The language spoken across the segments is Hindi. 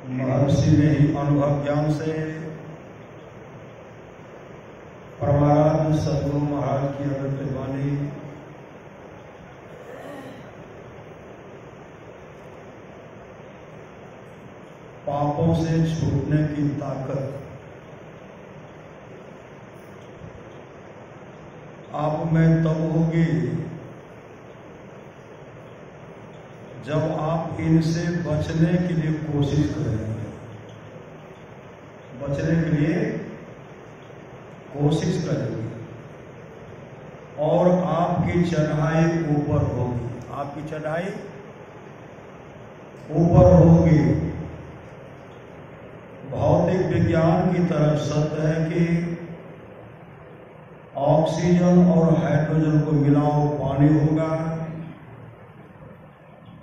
महर्षि ने ही अनुभव ज्ञान से परमाराध्य सद्गुरु महाराज की अमृत वाणी पापों से छूटने की ताकत आप में तब होगी जब आप इनसे बचने के लिए कोशिश करेंगे। बचने के लिए कोशिश करेंगे और आपकी चढ़ाई ऊपर होगी। आपकी चढ़ाई ऊपर होगी। भौतिक विज्ञान की तरफ सत्य है कि ऑक्सीजन और हाइड्रोजन को मिलाओ पानी होगा।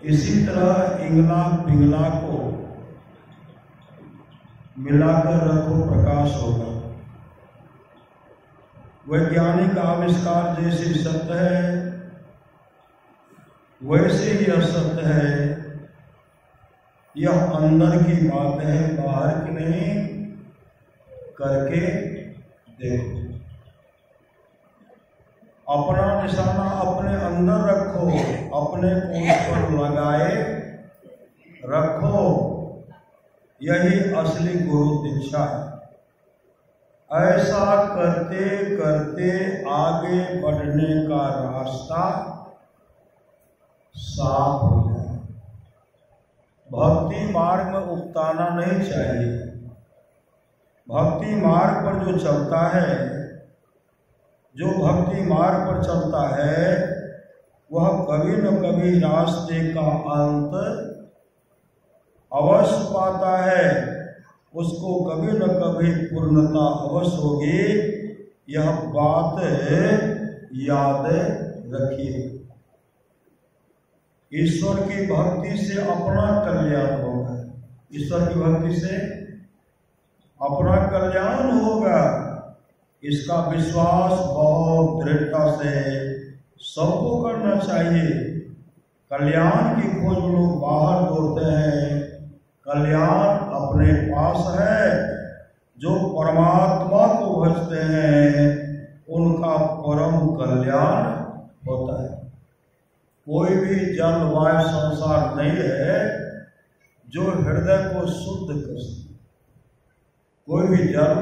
इसी तरह इंगला पिंगला को मिलाकर रखो प्रकाश होगा। वैज्ञानिक आविष्कार जैसे सत्य है वैसे ही असत्य है। यह अंदर की बात है, बाहर की नहीं। करके देखो। अपना निशाना अपने अंदर रखो, अपने को उस पर लगाए रखो। यही असली गुरु दीक्षा है। ऐसा करते करते आगे बढ़ने का रास्ता साफ हो जाए। भक्ति मार्ग में उकताना नहीं चाहिए। भक्ति मार्ग पर जो चलता है, जो भक्ति मार्ग पर चलता है, वह कभी न कभी रास्ते का अंत अवश्य पाता है। उसको कभी न कभी पूर्णता अवश्य होगी। यह बात याद रखिए। ईश्वर की भक्ति से अपना कल्याण होगा। ईश्वर की भक्ति से अपना कल्याण होगा। इसका विश्वास बहुत दृढ़ता से सबको करना चाहिए। कल्याण की खोज लोग बाहर दौड़ते हैं। कल्याण अपने पास है। जो परमात्मा को भजते हैं उनका परम कल्याण होता है। कोई भी जल वायु संसार नहीं है जो हृदय को शुद्ध कर सके। कोई भी जल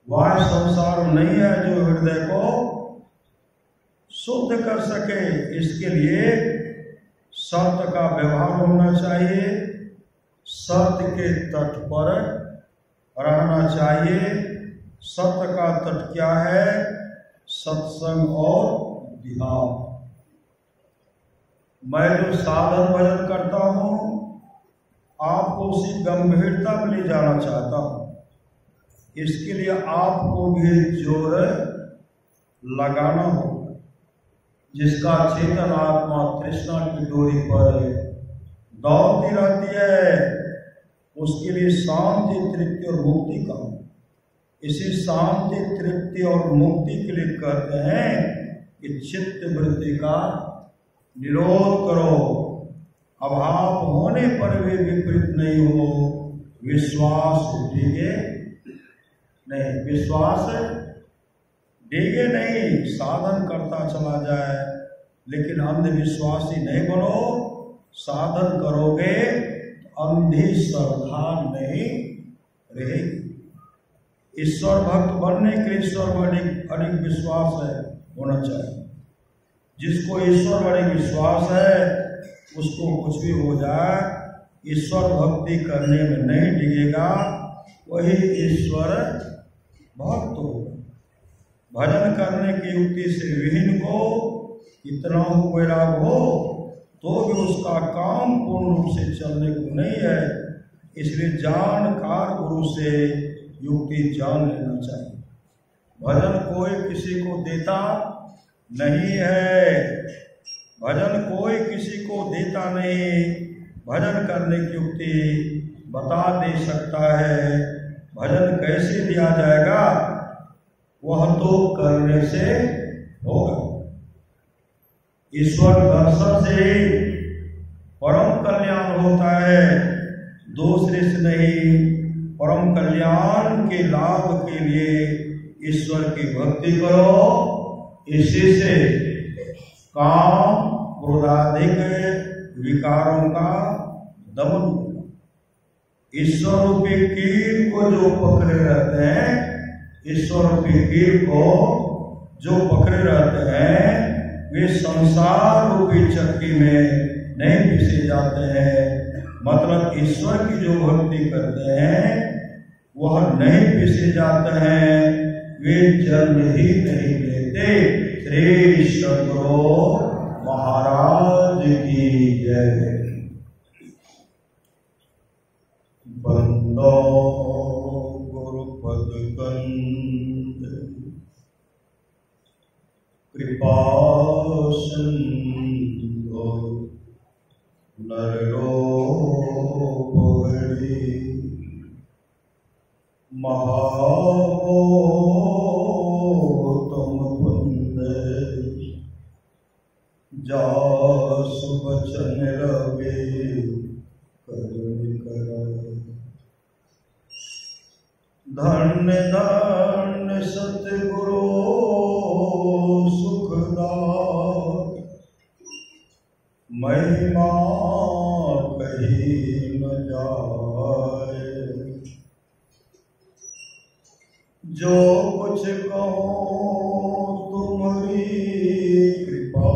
वायु संसार नहीं है जो हृदय को शुद्ध कर सके। इसके लिए सत्य का व्यवहार होना चाहिए। सत्य के तट पर रहना चाहिए। सत्य का तट क्या है? सत्संग और ध्यान। मैं जो साधन भजन करता हूं आपको उसी गंभीरता में ले जाना चाहता हूं। इसके लिए आपको भी जोर लगाना होगा। जिसका चेतन आत्मा तृष्णा की डोरी पर दौड़ती रहती है उसके लिए शांति, तृप्ति और मुक्ति का। इसी शांति, तृप्ति और मुक्ति के लिए कहते हैं कि चित्त वृत्ति का निरोध करो। अभाव होने पर भी विपरीत नहीं हो। विश्वास डिगे नहीं, विश्वास डिगे नहीं। साधन करता चला जाए लेकिन अंधविश्वासी नहीं बनो। साधन करोगे तो अंधी श्रद्धा नहीं रहेगी। ईश्वर भक्त बनने के लिए ईश्वर में अधिक विश्वास होना चाहिए। जिसको ईश्वर बड़े विश्वास है उसको कुछ भी हो जाए ईश्वर भक्ति करने में नहीं डिगेगा। वही ईश्वर भक्त होगा। भजन करने की युक्ति से विहीन को इतना हो वैराग हो तो भी उसका काम पूर्ण रूप से चलने को नहीं है। इसलिए जानकार गुरु से युक्ति जान लेना चाहिए। भजन कोई किसी को देता नहीं है। भजन कोई किसी को देता नहीं। भजन करने की युक्ति बता दे सकता है। भजन कैसे दिया जाएगा वह तो करने से होगा। ईश्वर दर्शन से ही परम कल्याण होता है। दूसरे से नहीं, परम कल्याण के लाभ के लिए ईश्वर की भक्ति करो। इसी से काम क्रोधाधिक विकारों का दमन होगा। ईश्वर रूपी कीट को जो पकड़े रहते हैं, ईश्वर रूपी कीट को जो पकड़े रहते हैं, वे संसार रूपी चक्की में नहीं पिसे जाते हैं। मतलब ईश्वर की जो भक्ति करते हैं वह नहीं पिसे जाते हैं, वे जन्म ही नहीं लेते। श्री सद्गुरु महाराज की जय। बंदो गुरुपद कंद कृपा सिंधु नरलोक महामोतम पुण्य जासु बचन रवे कर धन्य धन्य सतगुरु सुखदाय महिमा कही न जाए। जो कुछ कहो तुम्हारी कृपा,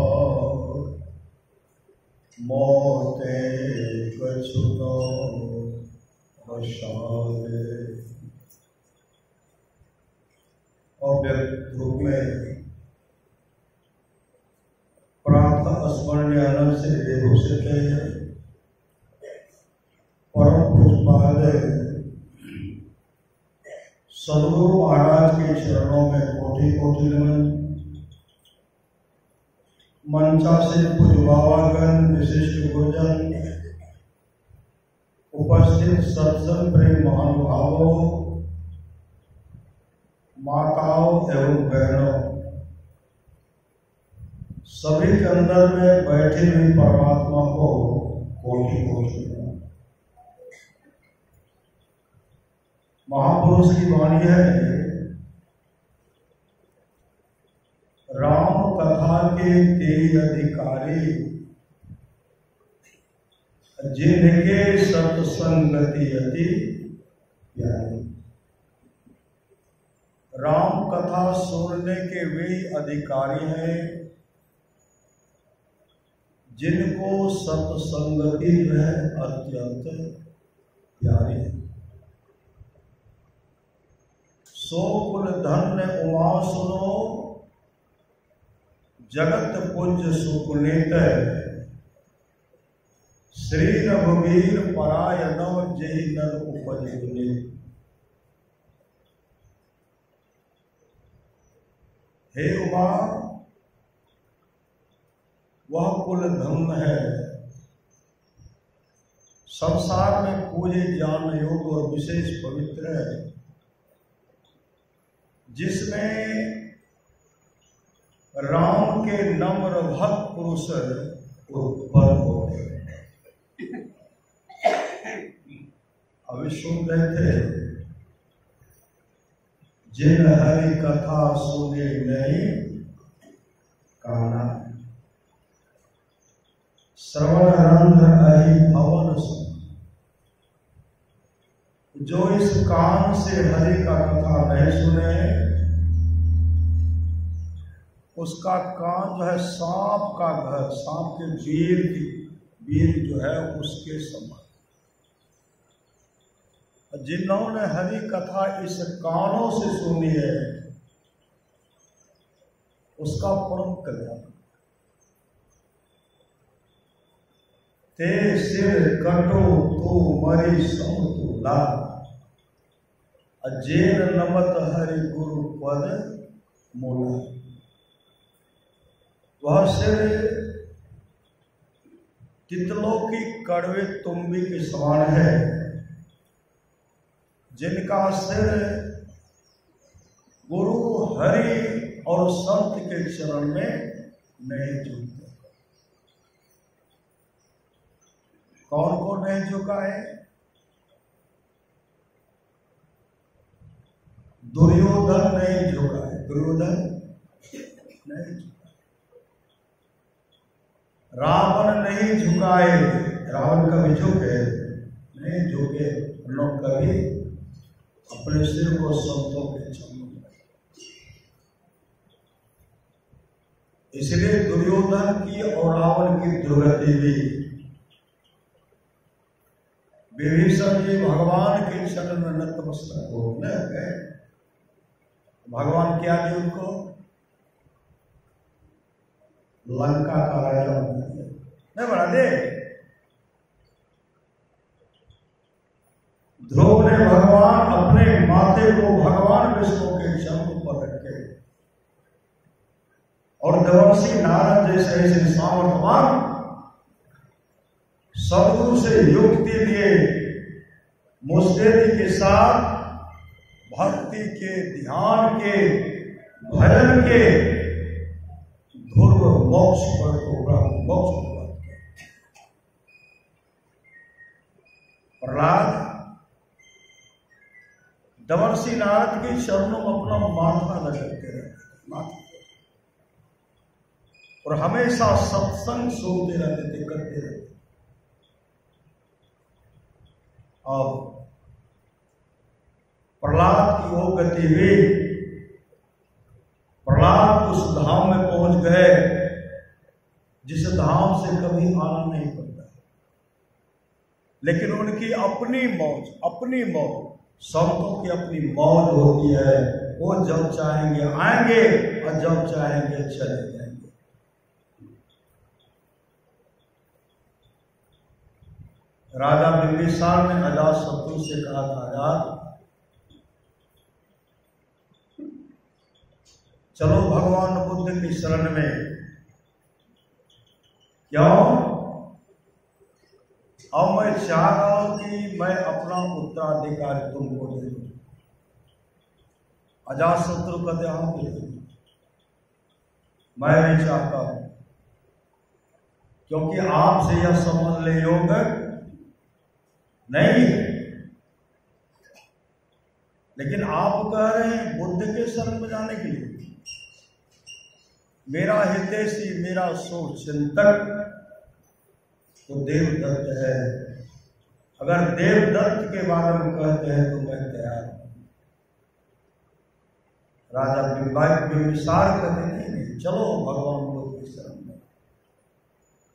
मोते कछु न बसाए। अव्यक्त रूप में प्रातः स्मरणीय आनंद से विभूषित है परम पूज्य सद्गुरु महाराज के चरणों में कोटि कोटि नमन। मंचासीन पूज्य बाबागण, विशिष्ट गुरुजन, उपस्थित सत्संग प्रेम महानुभावों, माताओं एवं बहनों, सभी के अंदर में बैठे हुए परमात्मा को कोटि कोटि नमन। महापुरुष की वाणी है, राम कथा के तेज अधिकारी, जिनके सत्संगति अति प्यारी। राम कथा सुनने के वे अधिकारी हैं जिनको सत्संगति वह अत्यंत प्यारी है। सो कुल धन्य उमा सुनो, जगत पुंज सुकुलित, श्री रघुवीर परायण जय नर उपजने। हे उमा, वह कुल धन है, संसार में पूजे ज्ञान योग और विशेष पवित्र है, जिसमें राम के नम्र भक्त पुरुष उत्पन्न होते हैं। अभी सुन रहे थे, जिन हरि कथा सुने नहीं काना, श्रवण रंध्र अहि भवन सुन। जो इस कान से हरि का कथा नहीं सुने, उसका कान जो है सांप का घर, सांप के वीर जो है उसके समान। जिन्होंने हरि कथा इस कानों से सुनी है, उसका परम कल्याण। ते सिर कटो तू मरी सम तू ला, अजेर नमत हरि गुरु पद मोला। वह सिर तितलों की कड़वे तुम्बी के समान है, जिनका सिर गुरु हरि और संत के चरण में नहीं झुकता। कौन कौन नहीं झुका है? दुर्योधन नहीं झुका, रावण नहीं झुकाए, रावण कभी झुके नहीं, झुके लोग कभी अपने सिर को संतों के चरणों में। इसलिए दुर्योधन की और रावण की दुर्गति भी, विभीषण जी भगवान के चरण में नतमस्तक हो गए। भगवान क्या दिए उनको? लंका का राजा नहीं बना दे। ध्रुव ने भगवान अपने माथे को भगवान विष्णु के चरणों पर रखे और देवर्षि नारद जैसे ऐसे सामर्थवान सद्गुरु से युक्ति लिए मुस्तैदी के साथ भक्ति के, ध्यान के, भजन के ध्रुव मोक्ष पर मोक्ष प्रहलाद देवर्षि नारद के चरणों में अपना माथा लगाते रहते और हमेशा सत्संग सुनते रहते थे, करते रहते। और प्रहलाद की वो गति हुई, प्रहलाद उस धाम में पहुंच गए जिस धाम से कभी आना नहीं पड़ता, लेकिन उनकी अपनी मौज, संतों की अपनी मौज होती है। वो जब चाहेंगे आएंगे और जब चाहेंगे चले जाएंगे। राजा बिंबिसार ने अजातशत्रु से कहा था, यार चलो भगवान बुद्ध की शरण में। क्यों? अब मैं चाह रहा हूं कि मैं अपना उत्तराधिकारी तुमको दे दूं। अजातशत्रु का ध्यान दे दूं, मैं भी चाहता हूं, क्योंकि आपसे यह समझ ले योग नहीं, लेकिन आप कह रहे हैं बुद्ध के शरण में जाने के लिए। मेरा हितैषी, मेरा सुचिंतक तो देवदत्त है। अगर देवदत्त के बारे में कहते हैं तो मैं तैयार हूं। राजा बिंबिसार कहते नहीं, चलो भगवान बुद्ध की शरण में।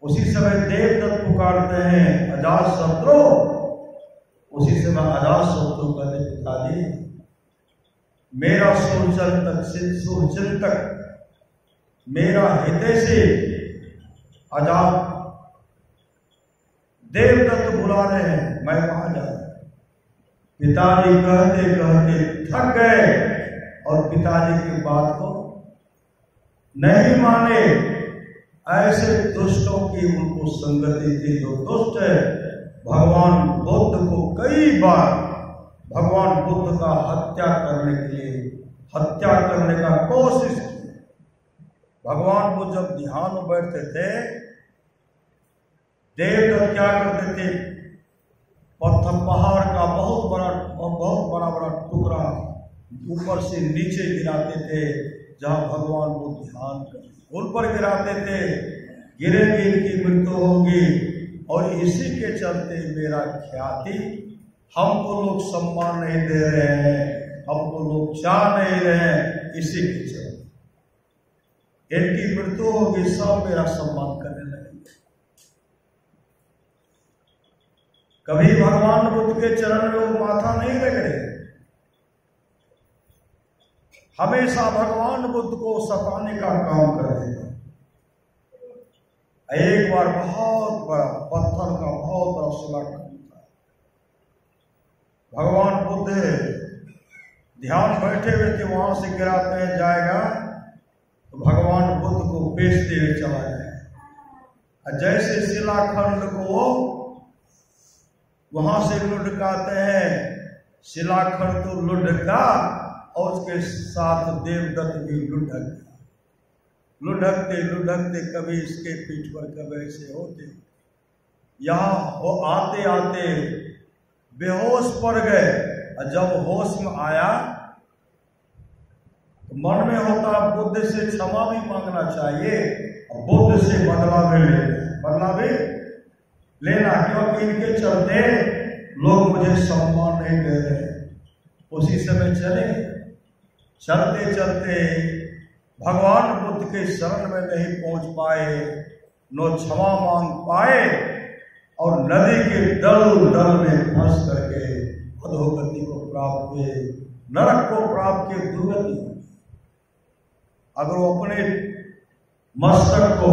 उसी समय देवदत्त पुकारते हैं, अजातशत्रु। उसी समय अजातशत्रु कहते, पिताजी मेरा सुचिंतक, मेरा हितैषी अजात देवदत्त बुला रहे हैं, मैं वहां जा रहा। पिताजी कहते कहते थक गए और पिताजी की बात को नहीं माने। ऐसे दुष्टों की उनको संगति थी जो दुष्ट है। भगवान बुद्ध को कई बार भगवान बुद्ध का हत्या करने का कोशिश की। भगवान बुद्ध जब ध्यान में बैठते थे, देवदत्त क्या करते थे? पत्थर पहाड़ का बहुत बड़ा टुकड़ा ऊपर से नीचे गिराते थे, जहां भगवान को ध्यान करते, उन पर गिराते थे। गिरेंगे इनकी मृत्यु होगी। और इसी के चलते मेरा ख्याति, हमको लोग सम्मान नहीं दे रहे हैं, हमको लोग चाह नहीं रहे हैं, इसी के चलते इनकी मृत्यु होगी, सब मेरा सम्मान करने लगेंगे। कभी भगवान बुद्ध के चरण में वो माथा नहीं रगड़े। हमेशा भगवान बुद्ध को सताने का काम कर देगा। एक बार बहुत बड़ा पत्थर का बहुत बड़ा शिलाखंड था। भगवान बुद्ध ध्यान बैठे हुए थे, वहां से गिराते हैं जाएगा तो भगवान बुद्ध को बेचते हुए चला जाए। जैसे शिलाखंड को वहां से लुढ़काते हैं, शिलाखंड तो लुढ़का और उसके साथ देवदत्त भी लुढ़क। लुढ़कते लुढ़कते कभी इसके पीठ पर कभी ऐसे होते, यहाँ वो आते आते बेहोश पड़ गए। और जब होश में आया तो मन में होता बुद्ध से क्षमा भी मांगना चाहिए और बुद्ध से बदला भी लेना, क्योंकि इनके चलते लोग मुझे सम्मान नहीं दे रहे। उसी समय चलते चलते भगवान बुद्ध के शरण में नहीं पहुंच पाए, नो क्षमा मांग पाए और नदी के दल में फंस करके अधोगति को प्राप्त हुए, नरक को प्राप्त किए, दुर्गति। अगर वो अपने मस्तक को,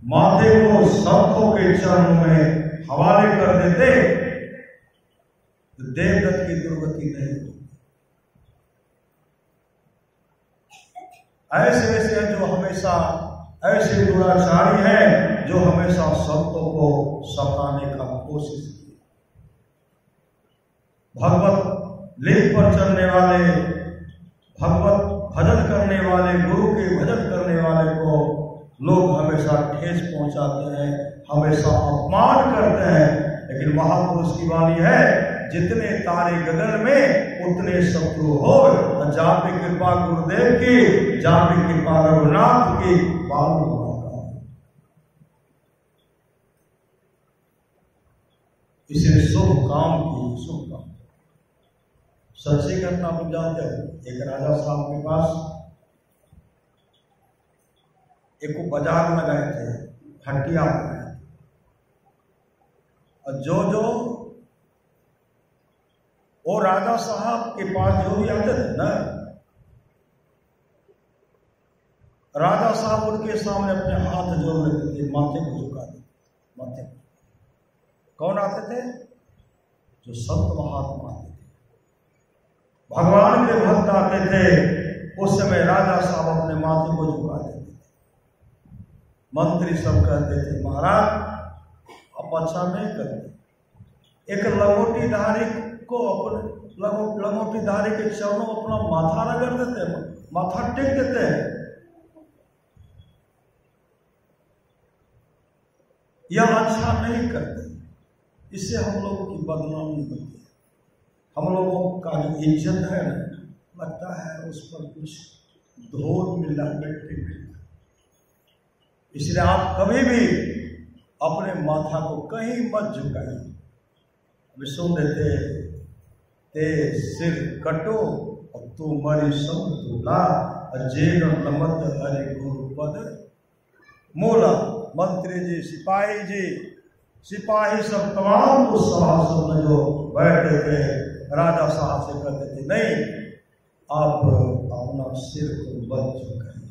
माथे को संतों के चरणों में हवाले कर देते तो देवदत्त की दुर्गति नहीं होती। ऐसे जो हमेशा ऐसे दुराचारी हैं जो हमेशा संतों को सताने का कोशिश की। भगवत लील पर चलने वाले, भगवत भजन करने वाले, गुरु के भजन करने वाले को लोग हमेशा ठेस पहुंचाते हैं, हमेशा अपमान करते हैं। लेकिन महापुरुष की वाणी है, जितने तारे गगन में उतने शत्रु हो। जहाँ पे कृपा गुरुदेव की, जहाँ पे कृपा रघुनाथ की, इसे शुभ काम सच्ची घटना को जानते हैं। एक राजा साहब के पास एक को बाजार लगाए थे, हटिया लगाए थे, और जो वो राजा साहब के पास जो भी आते थे ना, राजा साहब उनके सामने अपने हाथ जोड़ लेते थे, माथे को झुका देते, माथे को। कौन आते थे? जो संत महात्मा आते थे, भगवान के भक्त आते थे। उस समय राजा साहब अपने माथे को झुका देते थे। मंत्री सब कहते थे, महाराज आप अच्छा नहीं करते। एक लंगोटीधारी को अपने लंगोटीधारी के चरणों अपना माथा रगड़ देते हैं, माथा टेक देते हैं। यह अच्छा नहीं करते। इससे हम लोगों की बदनामी होती है। हम लोगों का जो इज्जत है ना, लगता है उस पर कुछ धोल मिला, मिट्टी मिला। इसलिए आप कभी भी अपने माथा को कहीं मत झुकाइए। अभी सुन देते, ते सिर कटो और तू मरी सब दूला, जेल नमत हरे गुरु पद मूला। मंत्री जी, सिपाही सब तमाम उस सभासद में जो बैठे थे, राजा साहब से कहते थे, नहीं, आप अपना सिर को मत झुकाइए।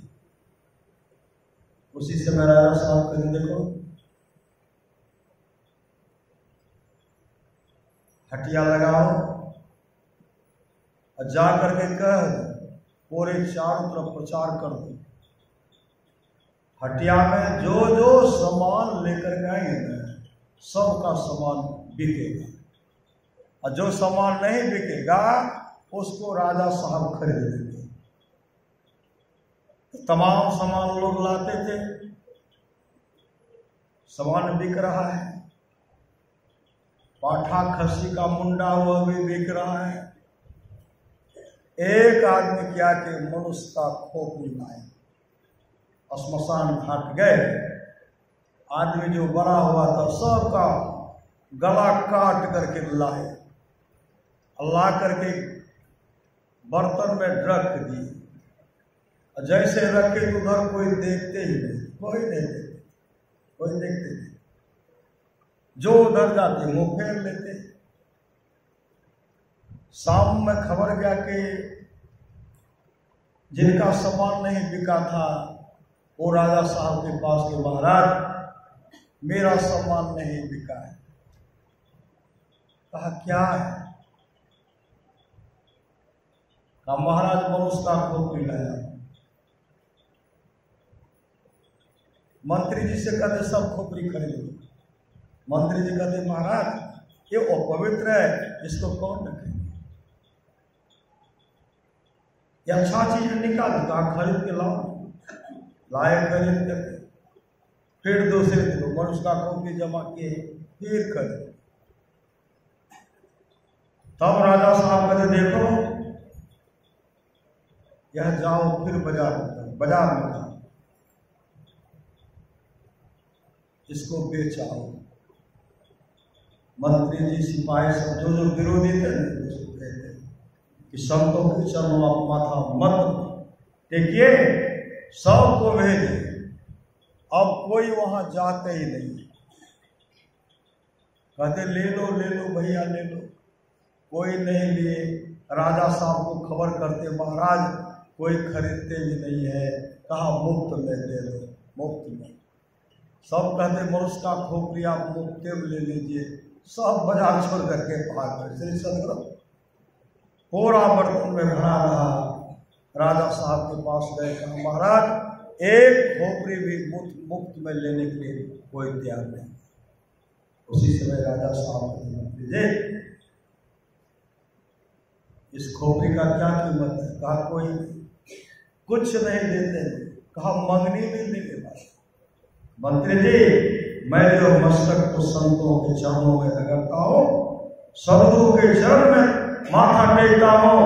उसी समय राजा साहब कहते, देखो हटिया लगाओ और जा करके कह पूरे चारों तरफ प्रचार कर दो। हटिया में जो सामान लेकर के आएंगे ना, सबका सामान बिकेगा, और जो सामान नहीं बिकेगा उसको राजा साहब खरीद लेंगे। तो तमाम सामान लोग लाते थे, सामान बिक रहा है। पाठा खस्सी का मुंडा हुआ भी बिक रहा है। एक आदमी क्या कि मनुष्य का खोपड़ी लाए, श्मशान घाट गए। आदमी जो बड़ा हुआ था सबका गला काट करके लाए, ला करके बर्तन में रख दिए। जैसे रखे तो उधर कोई देखते ही नहीं, कोई देखते नहीं। जो उधर जाते मुंह फेर लेते। शाम में खबर गया कि जिनका सामान नहीं बिका था वो राजा साहब के पास के, महाराज मेरा सामान नहीं बिका है। कहा क्या है? कहा महाराज मनुष्य का खोपड़ी लाया। मंत्री जी से कहते सब खोपड़ी खरीद लो। मंत्री जी कहते महाराज ये अपवित्र है, इसको कौन रखेंगे? ये अच्छा चीज निकाल, कहा खरीद के लाओ। लाए, खरीद करके फिर दूसरे दिन मनुष्य का खोपड़ी जमा किए, फिर खरीद। तब राजा साहब कहते देखो यह जाओ फिर बाजार में जाओ, इसको बेचाओ। मंत्री जी सिपाही सब जो विरोधी थे उसको कहते कि संतों के चरणों आप माथा मत टेकिए, सबको भेजे। अब कोई वहां जाते ही नहीं, कहते ले लो भैया ले लो, कोई नहीं लिए। राजा साहब को खबर करते, महाराज कोई खरीदते भी नहीं है, कहा मुफ्त में दे दो, मुफ्त में। सब कहते मनुष्य का खोपड़ी आप मुफ्त में ले लीजिए, सब बाजार छोड़ करके भाग गए। श्री सदगुरु पूरा बर्तन में भरा रहा। राजा साहब के पास गए, कहा महाराज एक खोपड़ी भी मुफ्त में लेने के लिए कोई तैयार नहीं। उसी समय राजा साहब ने इस खोपड़ी का क्या कीमत है? कहा कोई कुछ नहीं देते। कहा मंगनी भी देंगे। मंत्री जी मैं जो मस्तक को संतों के चरणों में रगड़ता हूं, सदगुरु के चरण में माथा टेकता हूं,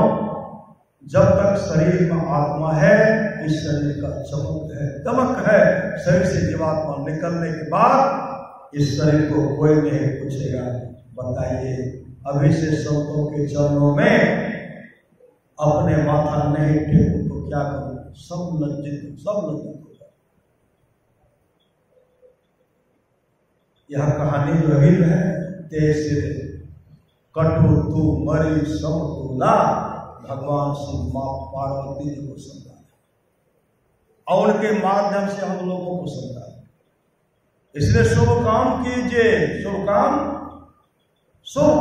जब तक शरीर में आत्मा है, इस शरीर का चमक है, दमक है। शरीर से जीवात्मा निकलने के बाद इस शरीर को कोई नहीं पूछेगा। बताइए अभी से संतों के चरणों में अपने माथा नहीं टेकूं तो क्या करूं? सब लज्जित हो जाए। यह कहानी जो रही है, तेरे कटु तू मरी सब तुला, भगवान शिव मां पार्वती जी को समझा और उनके माध्यम से हम लोगों को समझा। इसलिए शुभ काम कीजिए, शुभ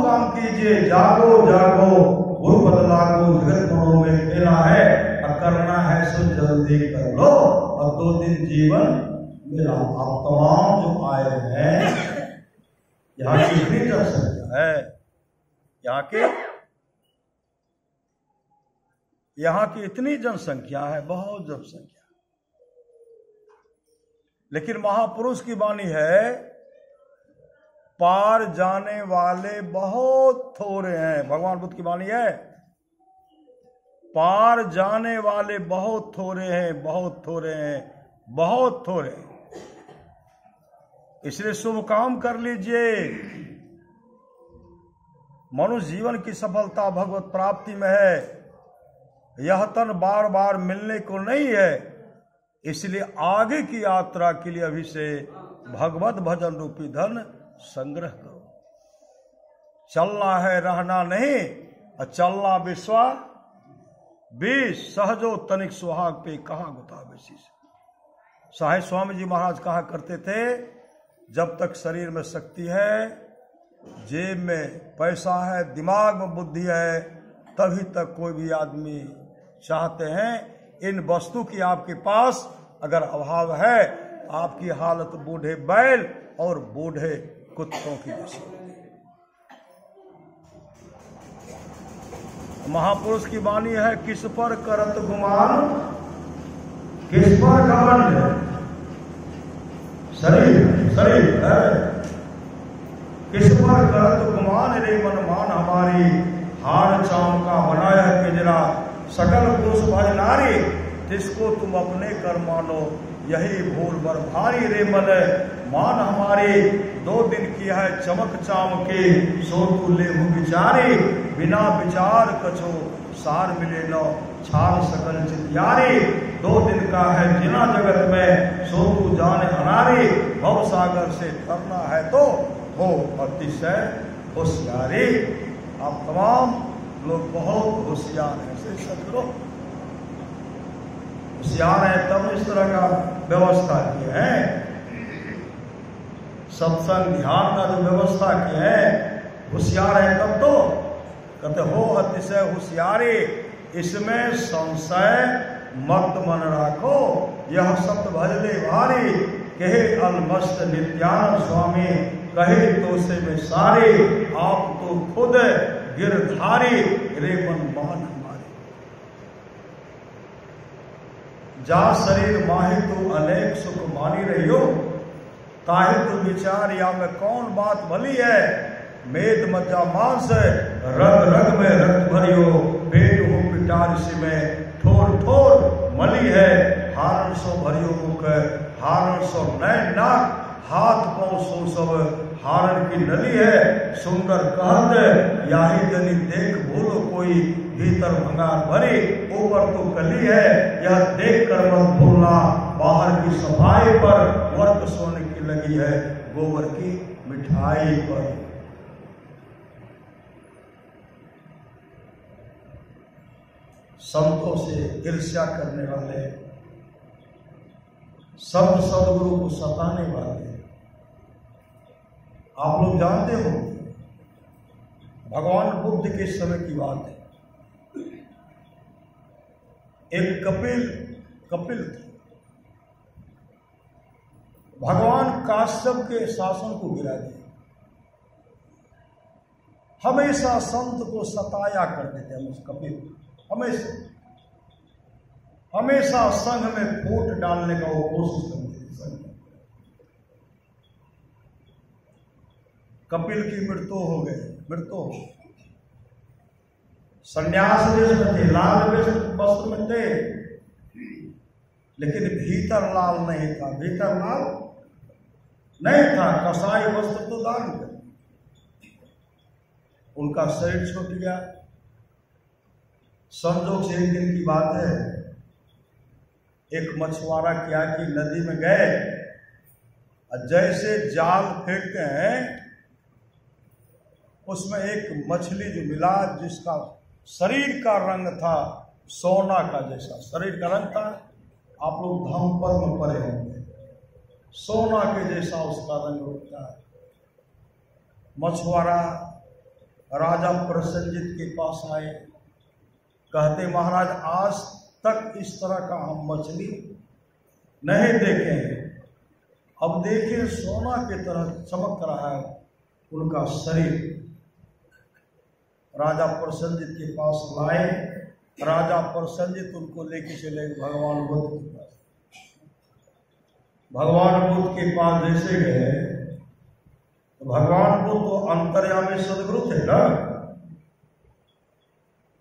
काम कीजिए, जागो गुरु पद लागो, जगत गुणों में खेला है, करना है सो जल्दी कर लो, और 2 दिन जीवन मिला। आप तमाम जो आए हैं, यहाँ की इतनी जनसंख्या है, यहाँ की इतनी जनसंख्या है, बहुत जनसंख्या। लेकिन महापुरुष की वाणी है, पार जाने वाले बहुत थोड़े हैं। भगवान बुद्ध की वाणी है, पार जाने वाले बहुत थोड़े हैं, बहुत थोड़े हैं, बहुत थोड़े हैं। इसलिए शुभ काम कर लीजिए। मनुष्य जीवन की सफलता भगवत प्राप्ति में है, यह तन बार बार मिलने को नहीं है। इसलिए आगे की यात्रा के लिए अभी से भगवत भजन रूपी धन संग्रह करो। चलना है, रहना नहीं, और चलना विश्वा 20 सहजो तनिक सुहाग पे कहा गुता बेसी से। साहेब स्वामी जी महाराज कहा करते थे, जब तक शरीर में शक्ति है, जेब में पैसा है, दिमाग में बुद्धि है, तभी तक कोई भी आदमी चाहते हैं। इन वस्तु की आपके पास अगर अभाव है, आपकी हालत बूढ़े बैल और बूढ़े कुत्तों की जैसी। महापुरुष की वाणी है, किस पर करत गुमान, किस पर घमंड। शरीर है, किस पर करत गुमान, रे मन मान हमारी, हार चाम का बनाया पिंजरा, सकल पुरुष भज नारी, जिसको तुम अपने कर मानो, यही भूल बर भारी, रे मन मान हमारी। 2 दिन की है चमक चाम के, सो तू ले विचारी, बिना विचार कछो सार मिले न, छार सकल चित्यारी। 2 दिन का है जिना जगत में, सो तू जाने अनारी, भव सागर से तरना है तो हो अतिशय होशियारी। आप तमाम लोग बहुत होशियार हैं, से सदगुरु होशियार है, तब इस तरह का व्यवस्था की है। सत्संग ध्यान का जो व्यवस्था की है, होशियार है तब तो कहते हो अतिशय होशियारी। इसमें संशय मत मन राखो, यह सत्य भजले भारी, कहे अलमस्त नित्यानंद स्वामी, कहे तो से में सारे, आप तो खुद गिरधारी, रे मन मान हमारे। जा शरीर माही तो अनेक सुख मानी रहियो, ताहि तो विचार या में कौन बात भली है, मेद मज्जा मांस रग रग में रक्त भरियो, पेट हो पिटार से में ठोर ठोर, मली है, हारण सो भरियो मुख, हारण सो नय नाक, हाथ पांव सो सब हारण की नली है। सुंदर कहत याही जनी देख भूलो कोई, भीतर भंगार भरी ऊपर तो कली है। यह देख कर मत भूलना, बाहर की सफाई पर वर्क सोने की लगी है, गोबर की मिठाई पर। संतों से ईर्ष्या करने वाले, संत सदगुरु को सताने वाले, आप लोग जानते हो भगवान बुद्ध के समय की बात है। एक कपिल थे, भगवान काश्यप के शासन को गिरा दिया। हमेशा संत को सताया करते थे उस कपिल, हमेशा संघ में फूट डालने का वो कोशिश करते थे। संघ कपिल की मृत्यु हो गई। संन्यास वेश में थे, लाल वेश वस्त्र में थे, लेकिन भीतर लाल नहीं था। कसाई वस्त्र तो दान कर, उनका शरीर छूट गया। संजोग से एक दिन की बात है, एक मछुआरा क्या कि नदी में गए, जैसे जाल फेंकते हैं उसमें एक मछली जो मिला, जिसका शरीर का रंग था सोना का जैसा शरीर का रंग था। आप लोग धम्मपद में पढ़े होंगे, सोना के जैसा उसका रंग होता है। मछुआरा राजा प्रसन्नजित के पास आए, कहते महाराज आज तक इस तरह का हम मछली नहीं देखे हैं, अब देखिए सोना की तरह चमक रहा है उनका शरीर। राजा प्रसन्नजित के पास लाए, राजा प्रसन्नजित उनको लेके चले भगवान बुद्ध के पास। भगवान बुद्ध के पास जैसे गए तो भगवान बुद्ध तो अंतर्यामी सदगुरु थे ना,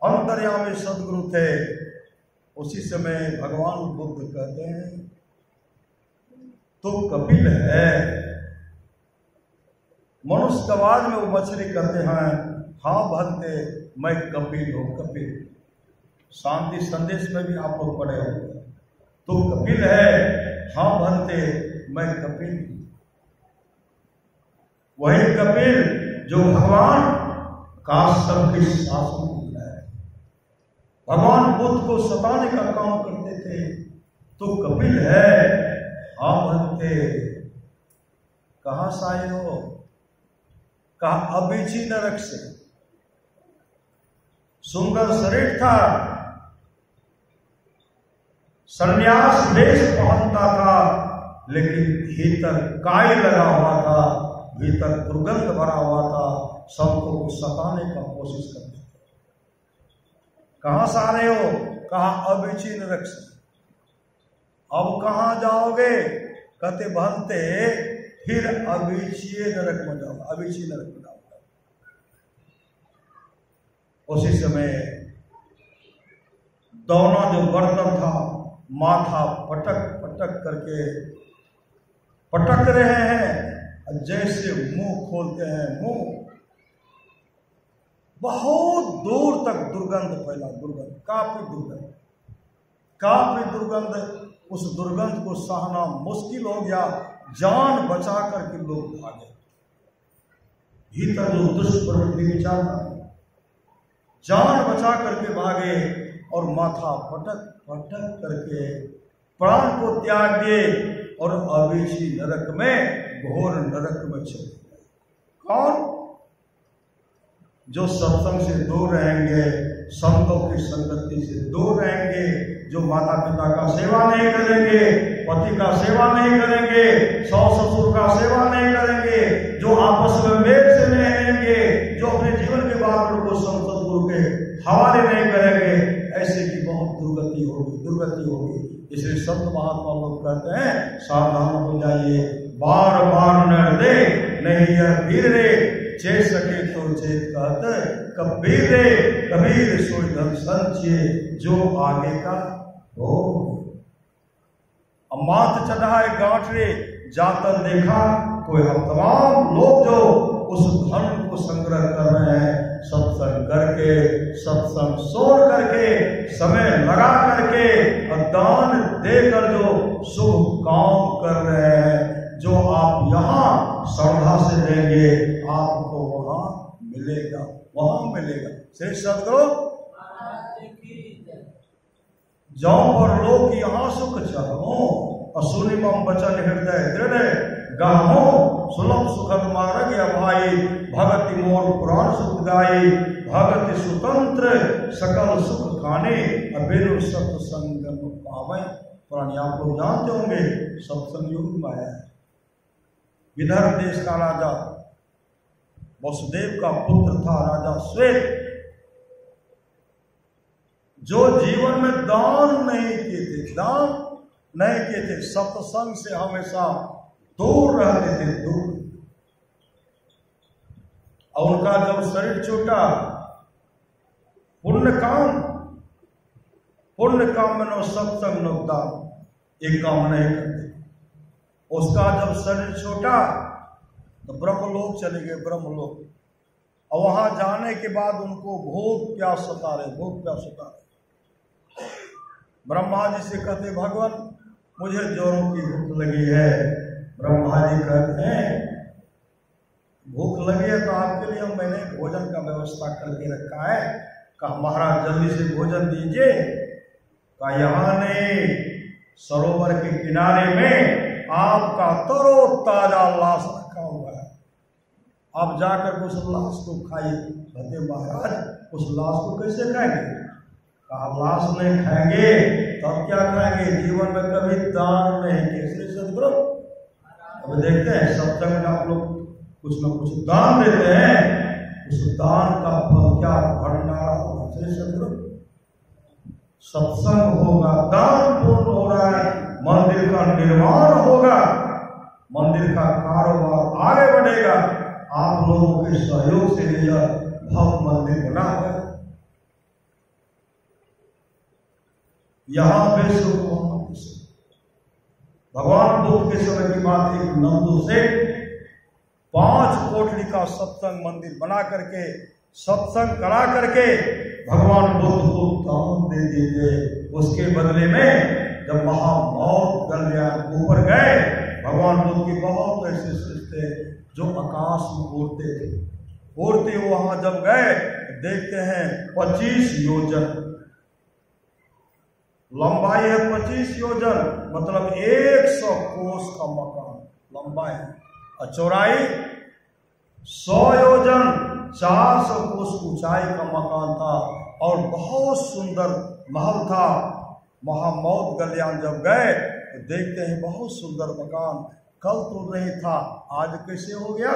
अंतर्यामी सदगुरु थे। उसी समय भगवान बुद्ध कहते हैं तो कपिल है। मनुष्य समाज में वो मछली कहते हैं, हाँ भक्ते मैं कपिल हूं। कपिल शांति संदेश में भी आप लोग पढ़े होंगे, तो कपिल है, हाँ भक्ते मैं कपिल। वही कपिल जो भगवान काश्यप के शासन को है, भगवान बुद्ध को सताने का काम करते थे, तो कपिल है। हाँ भक्ते कहां से आए हो? कहा अबीची नरक से। सुंदर शरीर था, संन्यास वेश पहनता था, लेकिन भीतर काई लगा हुआ था, भीतर दुर्गंध भरा हुआ था, सबको को सताने का कोशिश करते थे। कहां से आ रहे हो? कहा अबीची नरक से। अब कहां जाओगे? कहते भंते फिर अबीची नरक में जाओ, अबीची नरक में जाओ। उसी समय दोनों जो बर्तन था, माथा पटक पटक करके पटक रहे हैं, जैसे मुंह खोलते हैं, मुंह बहुत दूर तक दुर्गंध फैला, दुर्गंध, काफी दुर्गंध। उस दुर्गंध को सहना मुश्किल हो गया, जान बचा करके लोग भागे। भीतर जो दुष्प्रवृत्ति विचार था, जान बचा करके भागे और माथा पटक पटक करके प्राण को त्याग दिए और अबीची नरक में, घोर नरक में चले गए। कौन? जो सत्संग से दूर रहेंगे, संतों की संगति से दूर रहेंगे, जो माता पिता का सेवा नहीं करेंगे, पति का सेवा नहीं करेंगे, सास ससुर का सेवा नहीं करेंगे, जो आपस में मेल से नहीं रहेंगे, जो अपने जीवन के बाद उनको सदगुरु के हवाले नहीं करेंगे, ऐसे की बहुत दुर्गति होगी। इसलिए संत महात्मा लोग कहते हैं सावधान हो जाइए, बार बार न दे नहीं यह वीर रे, चे सके तो चेत कहते कबीर रे, कबीर सोई धन संचिए, जो आगे का हो। अब मात चढ़ाए गांठरे जातन देखा, कोई हम तमाम लोग जो उस धन को संग्रह कर रहे हैं, सत्संग करके, सत्संग सोच करके, समय लगा करके और दान देकर जो शुभ काम कर रहे हैं, जो आप यहाँ श्रद्धा से देंगे आपको वहां मिलेगा, वहां मिलेगा। से सदगुरु जाओ और लोग यहाँ सुख चाहो, और सुनि मम वचन हृदय दृढ़ गाहो, सुलभ सुखद मार्ग अभाई, भगति मोर पुराण सुख गाई, भगति स्वतंत्र सकल सुख खाने, अबेरु सत्संग पावे। पुरानी आप लोग जानते होंगे सत्संग योग माया है। विदर्भ देश का राजा वसुदेव का पुत्र था राजा श्वेत, जो जीवन में दान नहीं किए थे, दान नहीं किए थे, सत्संग से हमेशा दूर रहते थे, दूर। और उनका जब शरीर छूटा, पुण्य काम में नो सत्संग नो दान, एक काम नहीं करते। उसका जब शरीर छूटा तो ब्रह्मलोक चले गए, ब्रह्मलोक। और वहां जाने के बाद उनको भूख प्यास सता रहे। ब्रह्मा जी से कहते भगवान मुझे जोरों की भूख लगी है। ब्रह्मा जी कहते हैं भूख लगी है तो आपके लिए मैंने भोजन का व्यवस्था करके रखा है। कहा महाराज जल्दी से भोजन दीजिए। कहा यहाँ नहीं, सरोवर के किनारे में आपका तरो ताजा लाश रखा हुआ है, आप जाकर उस लाश को खाइए। कहते महाराज उस लाश को कैसे खाएंगे? कहा लाश नहीं खाएंगे तब क्या खाएंगे? जीवन में कभी दान नहीं किए। सदगुरु अब देखते हैं सत्संग में आप लोग कुछ न कुछ दान देते हैं, उस दान का फल क्या भंडारा होगा। सदगुरु सत्संग होगा, दान पूर्ण हो रहा है, मंदिर का निर्माण होगा, मंदिर का कारोबार आगे बढ़ेगा। आप लोगों के सहयोग से यह भव्य मंदिर बना है। यहाँ विश्व भगवान बुद्ध के समय की बात, एक नंदू से 5 कोठरी का सत्संग मंदिर बना करके, सत्संग करा करके भगवान बुद्ध को दान दे दिए। उसके बदले में जब महामौत गलयान ऊपर गए, भगवान बुद्ध के बहुत ऐसे शिष्य थे जो आकाश में उड़ते वहां जब गए देखते हैं 25 योजन लंबाई है, 25 योजन मतलब 100 कोस का मकान लंबाई, और चौड़ाई 100 योजन 400 कोस ऊंचाई का मकान था, और बहुत सुंदर महल था। महामौत गलयान जब गए तो देखते हैं बहुत सुंदर मकान, कल तो नहीं था, आज कैसे हो गया?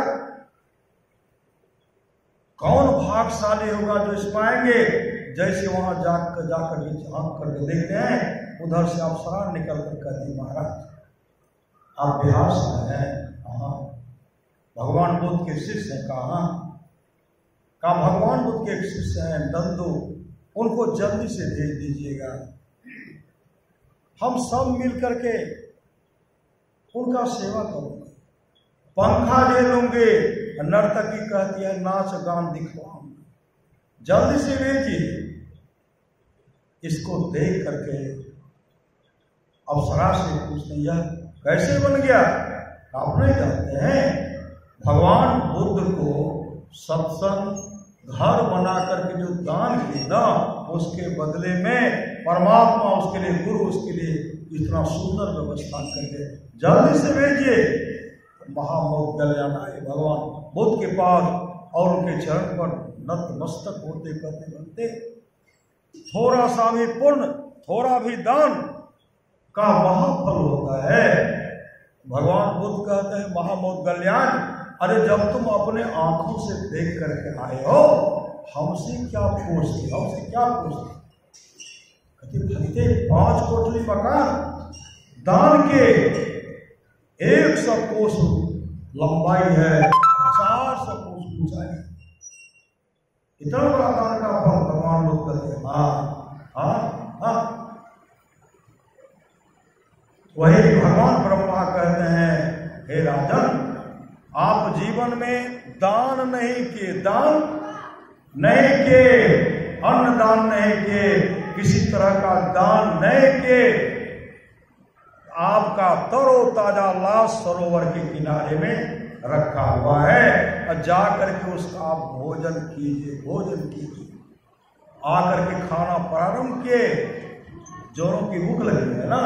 कौन भाग्यशाली होगा जो इस पाएंगे? जैसे वहां जाकर झांक करके देखते हैं, उधर से आप सरार निकल कर कहते महाराज आप बिहार से हैं? कहाँ? भगवान बुद्ध के शिष्य हैं। कहा भगवान बुद्ध के एक शिष्य हैं नंदू, उनको जल्दी से भेज दीजिएगा, हम सब मिल करके उनका सेवा करूंगा, पंखा ले लूंगे। नर्तकी कहती है नाच गान दिखवाऊंगा, जल्दी से भेजिए। इसको देख करके अप्सरा से पूछते यह कैसे बन गया? आप नहीं जानते हैं भगवान बुद्ध को सत्संग घर बना करके जो दान किए ना, उसके बदले में परमात्मा उसके लिए, गुरु उसके लिए इतना सुंदर व्यवस्था करके जल्दी से भेजिए। महामौत गलयान आए भगवान बुद्ध के पास और उनके चरण पर नतमस्तक होते कहते बनते, थोड़ा सा भी पुण्य, थोड़ा भी दान का महाफल होता है। भगवान बुद्ध कहते हैं महामौत गलयान, अरे जब तुम अपने आंखों से देख करके आए हो, हमसे क्या पूछते? कहते 5 कोठरी मकान दान के 100 कोस लंबाई है, 400 कोस ऊंचाई, इतना बड़ा दान का फल भगवान बुद्ध कहते हैं। हाँ, वही भगवान ब्रह्मा कहते हैं, हे राजन, आप जीवन में दान नहीं किए, दान नहीं किए, अन्न दान नहीं किए, किसी तरह का दान नहीं किए। आपका तरोताजा लाश सरोवर के किनारे में रखा हुआ है और जाकर के उसका आप भोजन कीजिए, भोजन कीजिए। आकर के खाना प्रारंभ किए, जोरों की भूख लगी है ना।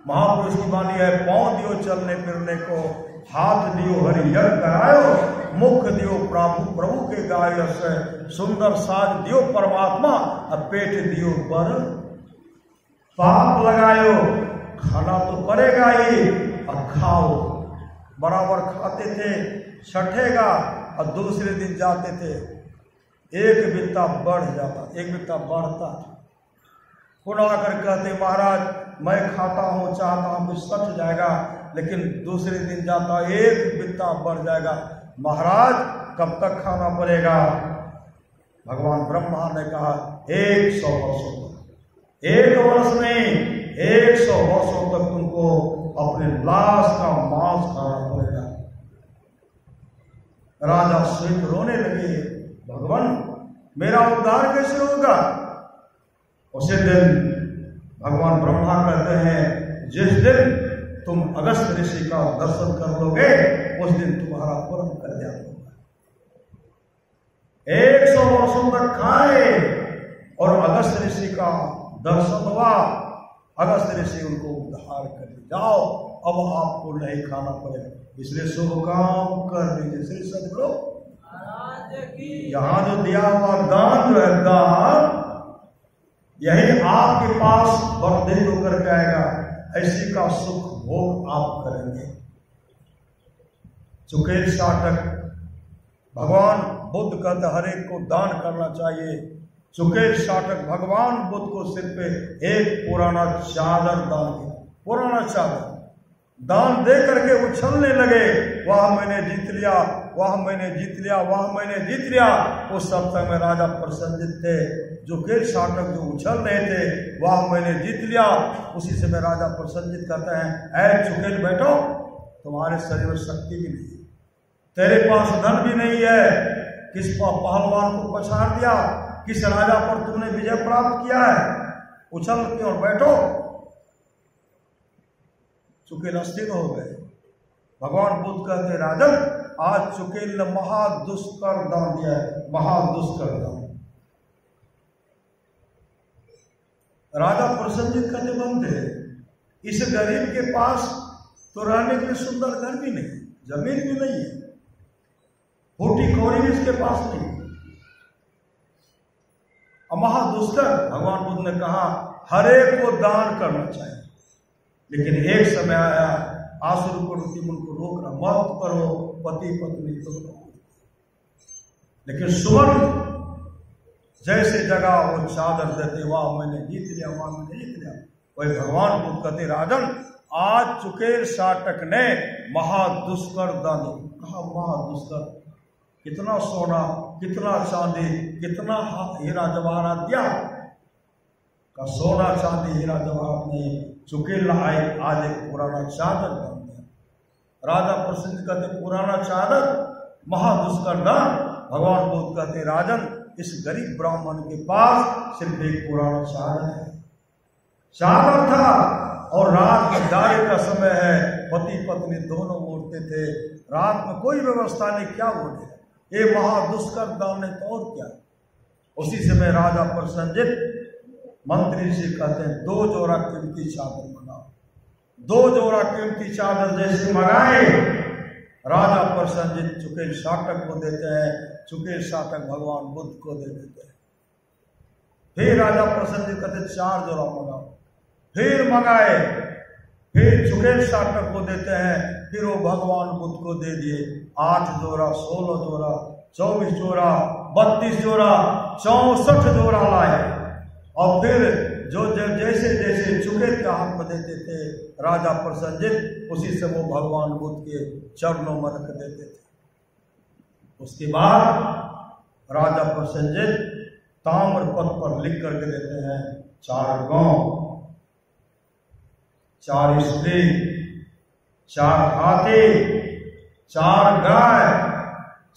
महापुरुष की वाणी है, पांव दियो चलने फिरने को, हाथ दियो हरियर करायो, मुख दियो प्रभु के गाय से, सुंदर साज दियो परमात्मा, और पेट दियो पर पाप लगायो। खाना तो पड़ेगा ही, और खाओ। बराबर खाते थे, छठेगा, और दूसरे दिन जाते थे, एक बित्ता बढ़ जाता, एक बित्ता बढ़ता। पुनः आकर कहते, महाराज मैं खाता हूँ, चाहता हूँ कुछ सठ जाएगा, लेकिन दूसरे दिन जाता, एक बित्ता बढ़ जाएगा। महाराज कब तक खाना पड़ेगा? भगवान ब्रह्मा ने कहा 100 वर्षों तक, 1 वर्ष नहीं, 100 वर्षों तक तुमको अपने लाश का मांस खाना पड़ेगा। राजा श्वेत रोने लगे, भगवान मेरा उद्धार कैसे होगा? उसी दिन भगवान ब्रह्मा कहते हैं, जिस दिन तुम अगस्त ऋषि का दर्शन कर लोगे, उस दिन तुम्हारा परम कल्याण होगा। 100 वर्षों तक खाए और अगस्त ऋषि का दर्शन हुआ। अगस्त ऋषि उनको उद्धार कर दे, जाओ अब आपको नहीं खाना पड़ेगा। इसलिए शुभ काम कर दीजिए। सब लोग यहाँ जो दिया हुआ दान जो है, दान यही आपके पास वर्धित होकर के आएगा। ऐसी का सुख भोग आप करेंगे। चुकेल साटक भगवान बुद्ध कहते हर एक को दान करना चाहिए। चुकेल साटक भगवान बुद्ध को सिर पे एक पुराना चादर दान किया, पुराना चादर दान दे करके उछलने लगे, वह मैंने जीत लिया, वह मैंने जीत लिया, वह मैंने जीत लिया। उस सप्ताह में राजा प्रसन्नजित थे, जो केल साटक जो उछल रहे थे, वह मैंने जीत लिया। उसी से मैं राजा प्रसन्नजित कहते हैं, ऐ चुकेल बैठो, तुम्हारे शरीर में शक्ति भी नहीं, तेरे पास धन भी नहीं है, किस पहलवान को पछाड़ दिया, किस राजा पर तुमने विजय प्राप्त किया है, उछल के और बैठो। चुकेल अस्थिर हो गए। भगवान बुद्ध कहते, राजन आज चुकेल ने महादुष्कर दान दिया है, महादुष्कर दान। राजा प्रसन्नजित कहते, बनते इस गरीब के पास तो रहने के लिए सुंदर घर भी नहीं, जमीन भी नहीं है, फूटी कौड़ी भी इसके पास नहीं। महादुष्कर भगवान बुद्ध ने कहा हर एक को दान करना चाहिए, लेकिन एक समय आया आसुर प्रवृत्ति उनको रोकना, मत करो, पति पत्नी तो करो। लेकिन सुवर्ण जैसे जगह वो चादर देते, वाह मैंने जीत लिया, वाह मैंने जीत लिया। वही भगवान बुद्ध कहते, राजन आज चुकेल साटक ने महादुष्कर दान कहा। महादुष्कर कितना सोना, कितना चांदी, कितना हीरा जवाहरात दिया का सोना चांदी हीरा जवाहरात ने चुकेल आए, आज एक पुराना चादर बन गया। राजा प्रसन्न कहते, पुराना चादर महादुष्कर दान। भगवान बुद्ध कहते, राजन इस गरीब ब्राह्मण के पास सिर्फ एक पुराना चादर है, चादर था, और रात में दारे का समय है, पति पत्नी दोनों उड़ते थे, रात में कोई व्यवस्था नहीं, क्या उड़े, ये महादुष्कर दान ने तो और क्या। उसी समय राजा प्रसन्नजित मंत्री जी कहते हैं, 2 जोड़ा कीमती चादर मंगाओ। 2 जोड़ा कीमती चादर जैसे मंगाए, राजा प्रसन्नजित चुकेल साटक को देते हैं, चुकेल साटक भगवान बुद्ध को दे देते हैं। फिर राजा प्रसन्नजित कहते 4 जोड़ा मंगाओ, फिर मंगाए, फिर चुकेल साटक को देते हैं, फिर वो भगवान बुद्ध को दे दिए। 8 जोड़ा, 16 जोड़ा, 24 जोड़ा, 32 जोड़ा, 64 जोड़ा लाए। और फिर जो जैसे जैसे चुकेल के हाथ में देते थे राजा प्रसन्नजित, उसी से वो भगवान बुद्ध के चरणों में रख देते थे। उसके बाद राजा प्रसन्नजित ताम्र पत्र पर लिख करके देते हैं 4 गांव। 4 स्त्री, 4 हाथी, 4 गाय,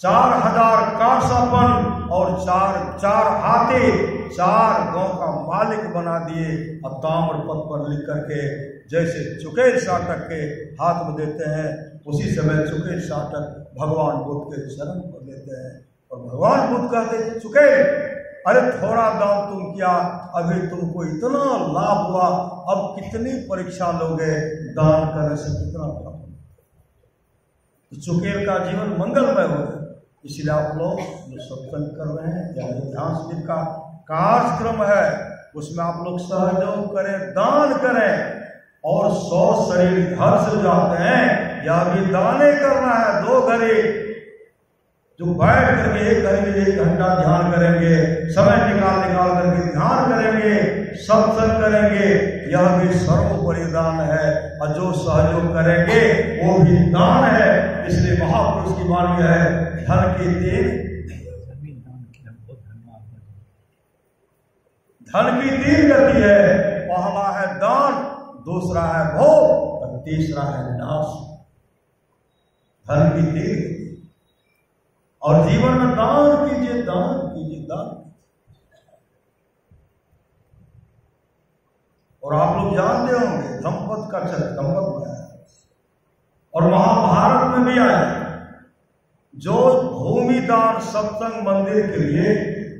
4000 कांसापन और 4 हाथी, 4 गांव का मालिक बना दिए। और ताम्र पत्र पर लिख करके जैसे चुकेल साटक के हाथ में देते हैं, उसी समय चुकेल साटक भगवान बुद्ध के चरण पर देते हैं। और भगवान बुद्ध कहते चुकेल, अरे थोड़ा दान तुम किया, अभी तुमको इतना लाभ हुआ, अब कितनी परीक्षा लोगे, दान करने से कितना फल। तो चुकेल का जीवन मंगलमय हो गया। इसलिए आप लोग जो सत्संग कर रहे हैं या ध्यान शिविर का कार्यक्रम है, उसमें आप लोग सहयोग करें, दान करें। और 100 शरीर घर से जाते हैं, या भी दाने करना है। 2 घड़ी जो बैठ करके 1 घड़ी 1 घंटा ध्यान करेंगे, समय निकाल करके ध्यान करेंगे, सत्संग करेंगे, यह भी सर्वोपरि दान है। और जो सहयोग करेंगे वो भी दान है। इसलिए महापुरुष की वाणी है, धन की 3 गति है। पहला है दान, दूसरा है भोग और तीसरा है नाश। धन की 3 गति। और जीवन में दान कीजिए, दान कीजिए, दान। और आप लोग जानते होंगे धम्मपद का चरित्र में आया और महाभारत में भी आया। जो भूमि दान सत्संग मंदिर के लिए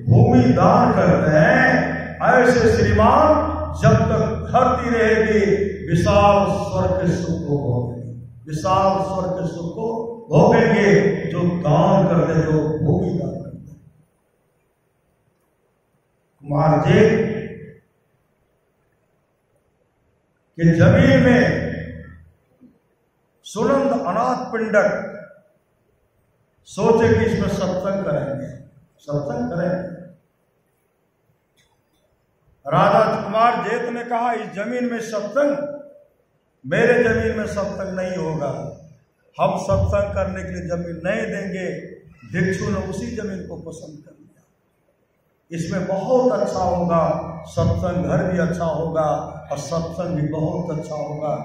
भूमि दान करते हैं, ऐसे श्रीमान जब तक धरती रहेगी विशाल स्वर्ग के सुख को भोगेंगे, विशाल स्वर्ग के सुख को भोगेंगे। जो दान करते, जो भूमि दान करते। कुमार जी कि जमीन में सुनंद अनाथ पिंडक सोचे कि इसमें सत्संग करेंगे, सत्संग करेंगे। राजा कुमार जेठ ने कहा, इस जमीन में सत्संग, मेरे जमीन में सत्संग नहीं होगा, हम सत्संग करने के लिए जमीन नहीं देंगे। भिक्षु ने उसी जमीन को पसंद कर लिया। इसमें बहुत अच्छा होगा, सत्संग घर भी अच्छा होगा और सत्संग भी बहुत अच्छा होगा।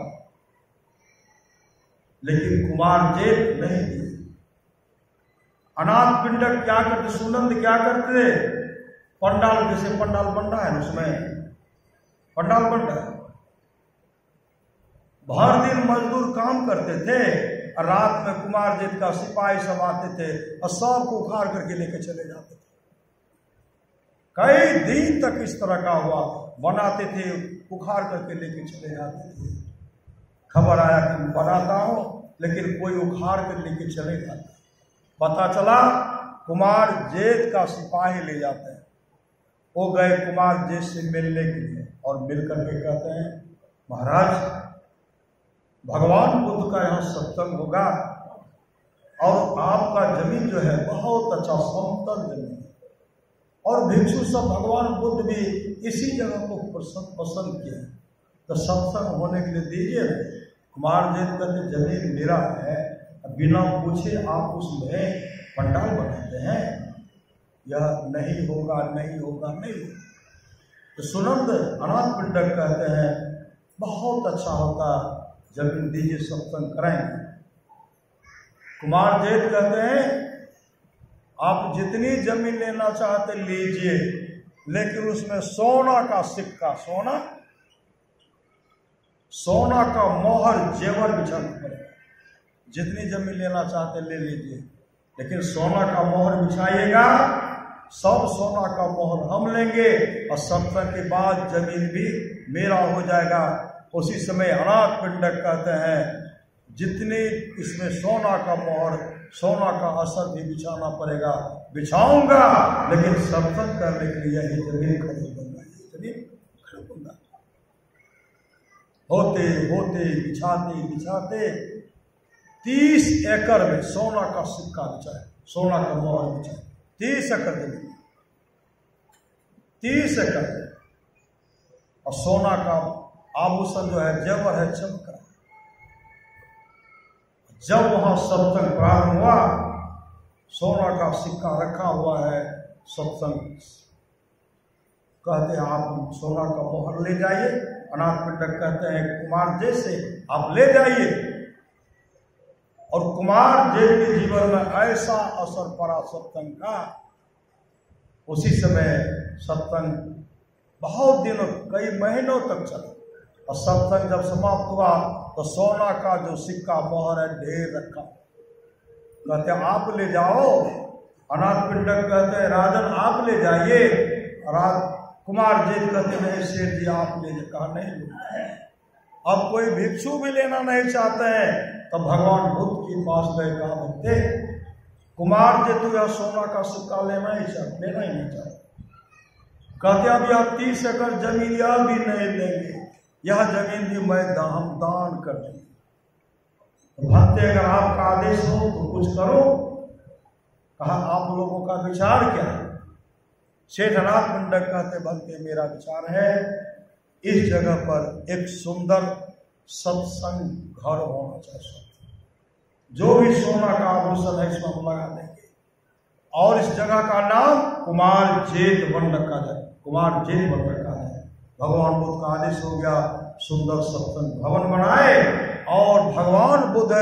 लेकिन कुमार जेठ नहीं दिए। अनाथ पिंडक क्या करते, सुनंद क्या करते, पंडाल, जैसे पंडाल बन रहा है उसमें पंडाल बन रहा है, भर दिन मजदूर काम करते थे और रात में कुमार जेठ का सिपाही सब आते थे और सबको उखाड़ करके लेके चले जाते थे। कई दिन तक इस तरह का हुआ, बनाते थे, उखाड़ करके लेके चले जाते थे। खबर आया कि बनाता हूं, लेकिन कोई उखाड़ कर लेके चले जाता। पता चला कुमार जेठ का सिपाही ले जाते हैं। वो गए कुमार जेठ से मिलने के लिए और मिल करके कहते हैं, महाराज भगवान बुद्ध का यहाँ सत्संग होगा और आपका जमीन जो है बहुत अच्छा समतल जमीन है और भिक्षु सब भगवान बुद्ध भी इसी जगह को पसंद किए, तो सत्संग होने के लिए दीजिए। कुमार जेठ कहते जमीन मेरा है, बिना पूछे आप उसमें पंडाल बनाते हैं, यह नहीं होगा, नहीं होगा, नहीं होगा। तो सुनंद अनाथ पिंडक कहते हैं बहुत अच्छा होता, जमीन दीजिए, सत्संग कराएंगे। कुमार जेठ कहते हैं आप जितनी जमीन लेना चाहते लीजिए, लेकिन उसमें सोना का सिक्का, सोना का मोहर जेवर बिछाना पड़ेगा। जितनी जमीन लेना चाहते ले लीजिए, लेकिन सोना का मोहर बिछाइएगा, सब सोना का मोहर हम लेंगे और सत्संग के बाद जमीन भी मेरा हो जाएगा। उसी समय अनाथ पिंडक कहते हैं जितनी इसमें सोना का मोहर, सोना का असर भी बिछाना पड़ेगा, बिछाऊंगा, लेकिन सत्संग करने के लिए यही जमीन खरीदूंगा, जमीन खरीदूंगा। होते होते बिछाते बिछाते 30 एकड़ में सोना का सिक्का बिछाए, सोना का मोहर बिछाए। 30 एकड़ जमीन, 30 एकड़, और सोना का आभूषण जो है, जेवर है, चमक रहा। जब वहां सत्संग प्रारंभ हुआ, सोना का सिक्का रखा हुआ है, सत्संग कहते हैं आप सोना का मोहर ले जाइए अनाथ पिंडक कहते हैं कुमार जैसे आप ले जाइए। और कुमार जी के जीवन में ऐसा असर पड़ा सत्संग का, उसी समय सत्संग बहुत दिनों कई महीनों तक चला। और सत्संग जब समाप्त हुआ तो सोना का जो सिक्का मोहर है ढेर रखा। कहते आप ले जाओ। अनाथ पिंडक कहते हैं राजन आप ले जाइए। कुमार जी कहते नहीं सेठ जी आप ले कहा नहीं लेना है। अब कोई भिक्षु भी लेना नहीं चाहते हैं तो भगवान बुद्ध के पास गए, कहा भक्ते कुमार जी तू यह सोना का सिक्का लेना ही नहीं चाहते। कहते अब यह 30 एकड़ जमीन यह भी नहीं लेंगे, यह जमीन भी मैं हम दान कर देंगे। तो भक्ते अगर आपका आदेश हो तो कुछ करो। कहा आप लोगों का विचार क्या है? सेठ अनाथ पिंडक कहते भक्ते मेरा विचार है इस जगह पर एक सुंदर सत्संग घर होना चाहिए। जो भी सोना का आभूषण है इसमें हम लगा देंगे। और इस जगह का नाम कुमार जेठ वन रखा जाए, कुमार जेठ वन रखा है। भगवान बुद्ध का आदेश हो गया, सुंदर सत्संग भवन बनाए। और भगवान बुद्ध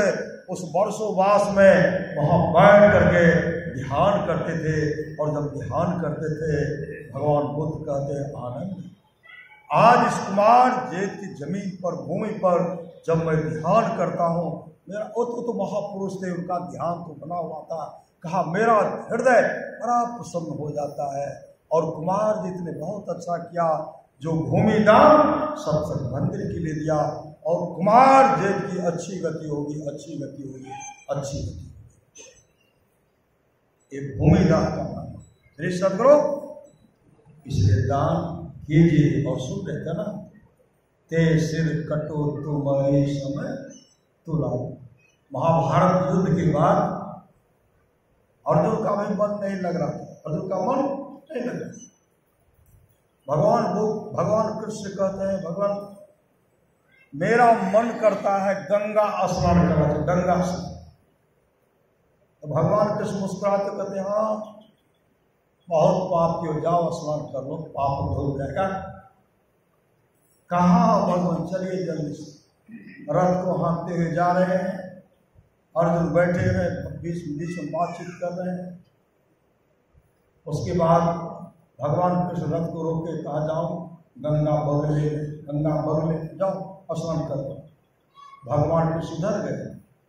उस वर्षों वास में वहां बैठ करके ध्यान करते थे। और जब ध्यान करते थे भगवान बुद्ध कहते आनंद आज इस कुमार जेठ की जमीन पर भूमि पर जब मैं ध्यान करता हूँ, मेरा तो महापुरुष थे उनका ध्यान तो बना हुआ था। कहा मेरा हृदय बड़ा प्रसन्न हो जाता है। और कुमार जी ने बहुत अच्छा किया, जो भूमि दान सत्संग मंदिर के लिए दिया। और कुमार जेठ की अच्छी गति होगी, अच्छी गति होगी, अच्छी गति होगी। एक भूमि दान करना श्री सदगुरु इसलिए दान कीजिए। और सुन कहते ना ते सिर कटो तुम्हारे समय तुला। महाभारत युद्ध के बाद अर्जुन का भी मन नहीं लग रहा था, अर्जुन का मन नहीं लग रहा। भगवान कृष्ण कहते हैं भगवान मेरा मन करता है गंगा स्नान करना, गंगा स्नान। तो भगवान कृष्ण मुस्कुराते कहते हैं हाँ बहुत पाप की हो, जाओ स्नान कर लो पाप धुल जाएगा। कहाँ भगवान चलिए जल्दी से। रथ को हाँकते हुए जा रहे हैं, अर्जुन बैठे हुए बीच में बातचीत कर रहे हैं। उसके बाद भगवान कृष्ण रथ को रोके, कहा जाओ गंगा बगले जाओ स्नान कर लो। भगवान कृष्ण उधर गए,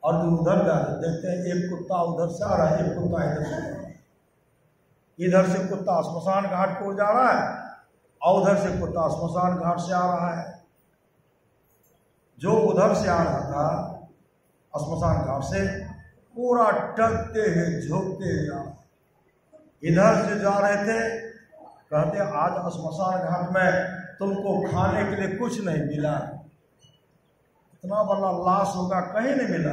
अर्जुन उधर जा रहे, देखते हैं एक कुत्ता उधर से आ रहा है, एक कुत्ता इधर से। इधर से कुत्ता श्मशान घाट को जा रहा है और उधर से कुत्ता श्मशान घाट से आ रहा है। जो उधर से आ रहा था श्मशान घाट से पूरा टकते हुए झोंकते हुए आ रहा। इधर से जा रहे थे, कहते आज श्मशान घाट में तुमको खाने के लिए कुछ नहीं मिला, इतना बड़ा लाश होगा कहीं नहीं मिला।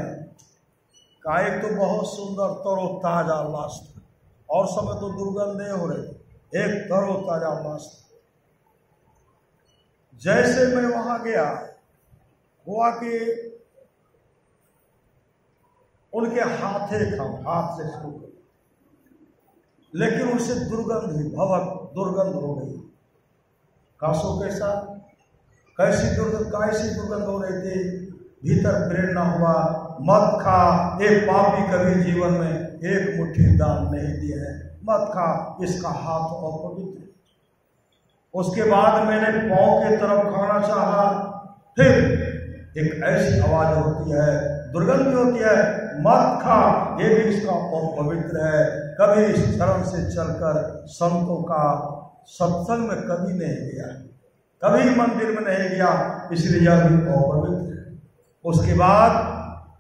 का एक तो बहुत सुंदर तरोताजा लाश था और समय तो दुर्गंधे हो रहे थे, एक तरोताजा लाश था। जैसे मैं वहां गया हुआ कि उनके हाथ से छू, लेकिन उनसे दुर्गंध ही भवक दुर्गंध हो गई। कासो कैसा कैसी दुर्गंध हो रही थी। भीतर प्रेरणा हुआ मत खा, एक पापी कभी जीवन में एक मुट्ठी दान नहीं दिया है, मत खा, इसका हाथ अपवित्र। उसके बाद मैंने पांव की तरफ खाना चाहा, फिर एक ऐसी आवाज होती है, दुर्गंध होती है, मत खा, ये भी इसका अपवित्र है। कभी इस धर्म से चलकर संतों का सत्संग में कभी नहीं गया, कभी मंदिर में नहीं गया, इसलिए यह भी अपवित्र है। उसके बाद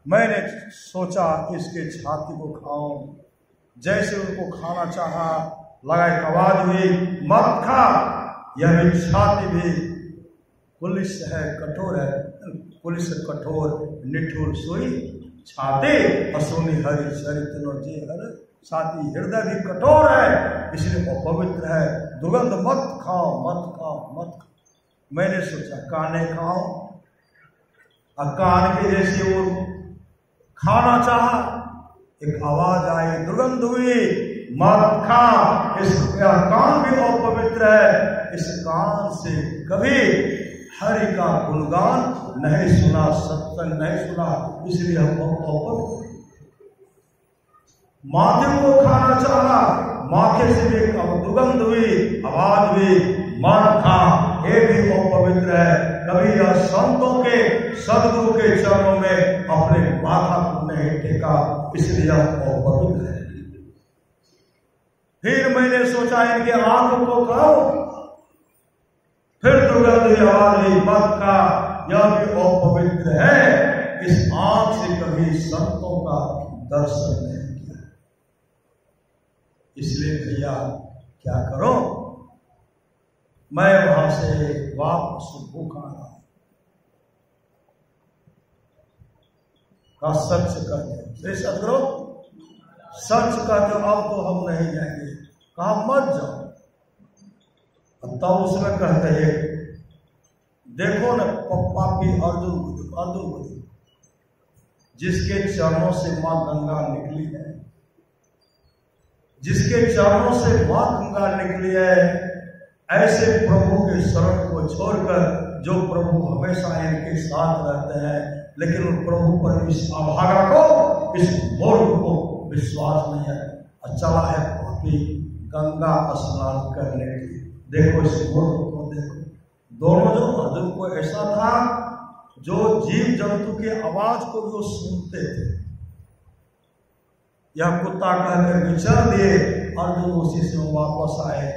मैंने सोचा इसके छाती को खाऊं, जैसे उनको खाना चाहा, लगाए आवाज हुई मत खा, यह भी छाती भी पुलिस है कठोर है, पुलिस कठोर निठुर सोई छाते असोनी हरि चरित्र जी हर साथी, हृदय भी कठोर है इसलिए वो पवित्र है। दुर्गंध मत खाओ, मत खाओ, मत खाओ। मैंने सोचा काने खाओ, कान के जैसे वो खाना चाहा, एक आवाज आई, दुर्गंध हुई, मत खा, इस कान भी अपवित्र है, इस कान से कभी हरि का गुणगान नहीं सुना, सत्संग नहीं सुना, इसलिए हम बहुत माथे को खाना चाहा, माथे से भी दुर्गंध हुई, आवाज हुई, मन खा, ये भी अपवित्र है। कभी यह संतों के सदगुरु के चरणों में अपने माथा को नहीं टेका, इसलिए अपवित्र है। फिर मैंने सोचा इनके आंख को खाओ, फिर दुर्गंध आवाज हुई, मत खा, यह भी अपवित्र है। इस आंख से कभी संतों का दर्शन नहीं किया, इसलिए भैया क्या करो, मैं वहां से वापस भूखा रहा। का सच कहते सदगुरु, सच कहते अब तो हम नहीं जाएंगे, कहा मत जाओ। तब उसमें कहते हैं, देखो न पापी अर्जुन को जिसके चरणों से मां गंगा निकली है, जिसके चरणों से मां गंगा निकली है, ऐसे प्रभु के शरण को छोड़कर जो प्रभु हमेशा इनके साथ रहते हैं, लेकिन उन प्रभु पर इस अभागा को, इस मूर्ख को विश्वास नहीं है, चला है पापी गंगा स्नान करने के लिए। देखो इस मूर्ख को देखो, दोनों जो अर्जुन को ऐसा था जो जीव जंतु की आवाज को भी वो सुनते थे। यह कुत्ता कहकर विचर दिए, अर्जुन उसी से वापस आए।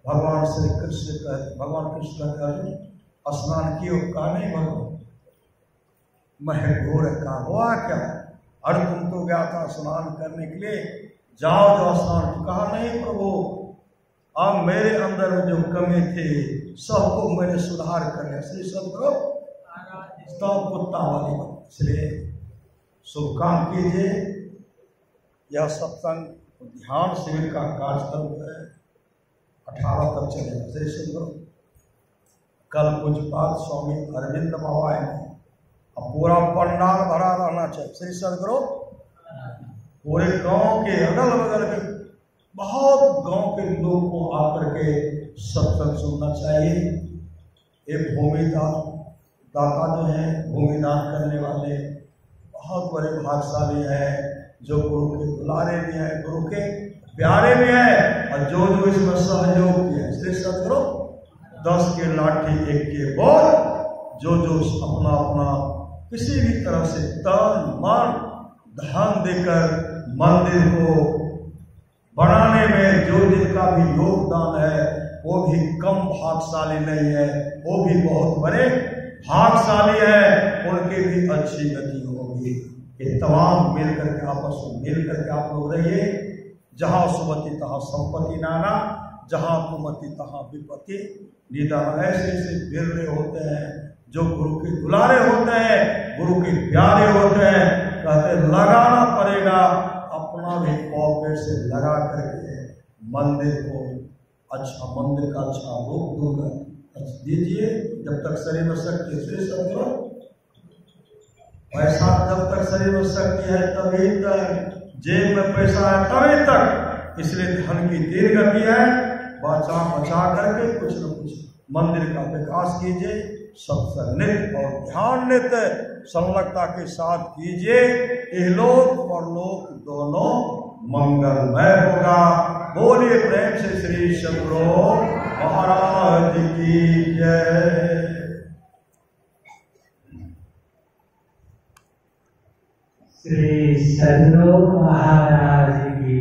भगवान श्री कृष्ण कहते, भगवान कृष्ण कहते अर्जुन स्नान किए, कहा नहीं भगवान मैं घोर का हुआ क्या, अरे तुम तो गया था स्नान करने के लिए, जाओ जो स्नान, कहा नहीं प्रभु अब मेरे अंदर जो कमी थी सबको मैंने सुधार कर लिया। श्री सदगुरु सब कुत्ता वाली बात, इसलिए शुभ काम कीजिए। यह सत्संग ध्यान शिविर का कार्यक्रम है, 18 तक चलेगा। श्री सदगुरु कल पूज्यपाद स्वामी अरविंद बाबा आएंगे, अब पूरा पंडाल भरा रहना चाहिए। श्री सदगुरु पूरे गांव के अगल बगल के बहुत गांव के लोग को आकर के सत्संग सुनना चाहिए। ये दाता जो है, भूमिदान करने वाले बहुत बड़े भाग्यशाली हैं, जो गुरु के दुलारे भी हैं, गुरु के प्यारे भी हैं, और जो जो इसमें सहयोग किया। श्री सदगुरु 10 के लाठी 1 के बोल, जो जो अपना अपना किसी भी तरह से तन मन धन देकर मंदिर को बनाने में जो जिनका भी योगदान है वो भी कम भाग्यशाली नहीं है, वो भी बहुत बड़े भाग्यशाली है, उनकी भी अच्छी गति होगी। ये तमाम मिलकर के आपस में मिलकर के आप लोग रहिए। जहाँ सुमति तहाँ संपत्ति नाना, जहाँ कुमति तहाँ विपत्ति निदान। ऐसे ऐसे बिरले होते हैं जो गुरु के दुलारे होते हैं, गुरु के प्यारे होते हैं। कहते लगाना पड़ेगा, अपना भी पॉकेट से लगा करके मंदिर को अच्छा, मंदिर का अच्छा रूप दूंगा दीजिए। जब तक शरीर में शक्ति, श्री सदगुरु पैसा जब तक शरीर में शक्ति है तभी तक, जेब में पैसा है तभी तक। इसलिए धन की तीन गति है, बचा बचा करके कुछ न कुछ मंदिर का विकास कीजिए। सत्संग नित्य और ध्यान नित्य संलग्नता के साथ कीजिए, इहलोक परलोक दोनों मंगलमय होगा। बोलिए प्रेम से श्री सदगुरु महाराज की जय। श्री सदगुरु महाराज की